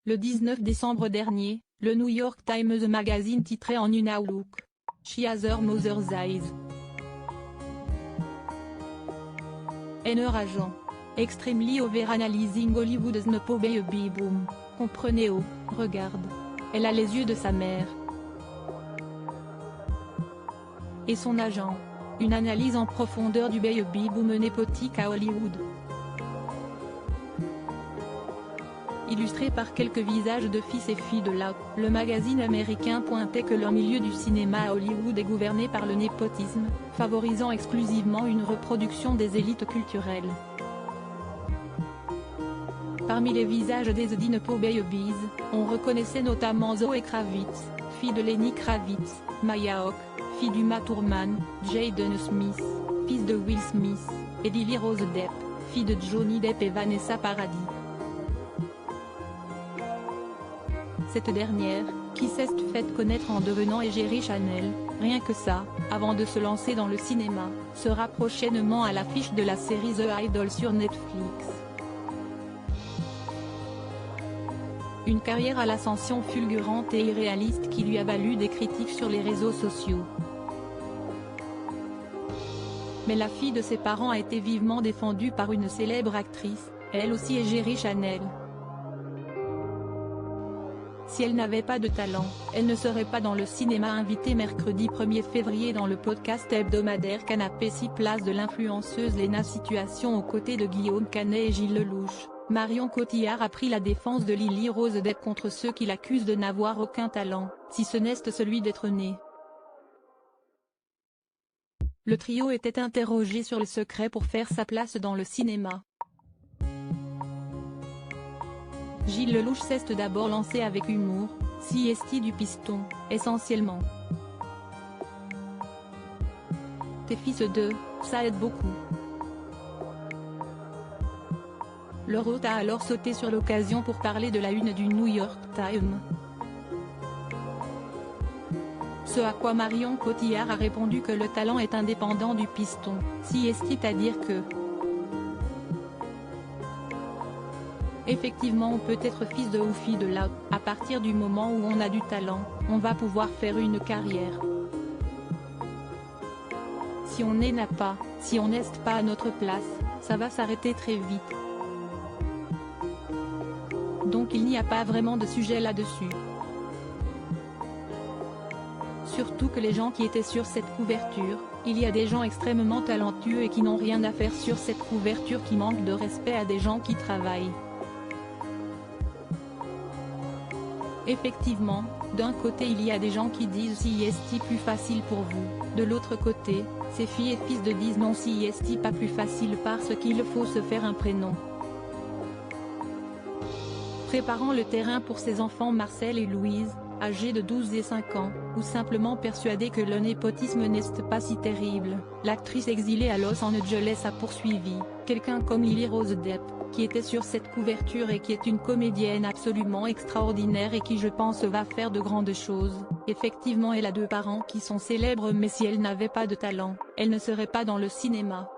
Le 19 décembre dernier, le New York Times Magazine titrait en une outlook « She has her mother's eyes ». Agent. Extremely overanalyzing Hollywood's no baby boom. Comprenez oh, regarde. Elle a les yeux de sa mère. Et son agent. Une analyse en profondeur du baby boom népotique à Hollywood. Illustré par quelques visages de fils et filles de la, le magazine américain pointait que le milieu du cinéma à Hollywood est gouverné par le népotisme, favorisant exclusivement une reproduction des élites culturelles. Parmi les visages des The Nepo Babies, on reconnaissait notamment Zoe Kravitz, fille de Lenny Kravitz, Maya Hawke, fille d'Uma Thurman, Jaden Smith, fils de Will Smith, et Lily Rose Depp, fille de Johnny Depp et Vanessa Paradis. Cette dernière, qui s'est faite connaître en devenant égérie Chanel, rien que ça, avant de se lancer dans le cinéma, sera prochainement à l'affiche de la série The Idol sur Netflix. Une carrière à l'ascension fulgurante et irréaliste qui lui a valu des critiques sur les réseaux sociaux. Mais la fille de ses parents a été vivement défendue par une célèbre actrice, elle aussi égérie Chanel. Si elle n'avait pas de talent, elle ne serait pas dans le cinéma. Invitée mercredi 1er février dans le podcast hebdomadaire Canapé 6 Place de l'influenceuse Léna Situation aux côtés de Guillaume Canet et Gilles Lellouche, Marion Cotillard a pris la défense de Lily Rose Depp contre ceux qui l'accusent de n'avoir aucun talent, si ce n'est celui d'être née. Le trio était interrogé sur le secret pour faire sa place dans le cinéma. Gilles Lellouche s'est d'abord lancé avec humour, CST du piston, essentiellement. T'es fils de, ça aide beaucoup. Le hôte a alors sauté sur l'occasion pour parler de la une du New York Times. Ce à quoi Marion Cotillard a répondu que le talent est indépendant du piston, c'est-à-dire que effectivement on peut être fils de ou fille de la, à partir du moment où on a du talent, on va pouvoir faire une carrière. Si on n'a pas, si on n'est pas à notre place, ça va s'arrêter très vite. Donc il n'y a pas vraiment de sujet là-dessus. Surtout que les gens qui étaient sur cette couverture, il y a des gens extrêmement talentueux et qui n'ont rien à faire sur cette couverture qui manquent de respect à des gens qui travaillent. Effectivement, d'un côté il y a des gens qui disent CST plus facile pour vous, de l'autre côté, ces filles et fils de disent non CST pas plus facile parce qu'il faut se faire un prénom. Préparant le terrain pour ses enfants Marcel et Louise, âgés de 12 et 5 ans, ou simplement persuadés que le népotisme n'est pas si terrible, l'actrice exilée à Los Angeles a poursuivi, quelqu'un comme Lily Rose Depp, qui était sur cette couverture et qui est une comédienne absolument extraordinaire et qui je pense va faire de grandes choses. Effectivement elle a deux parents qui sont célèbres mais si elle n'avait pas de talent, elle ne serait pas dans le cinéma.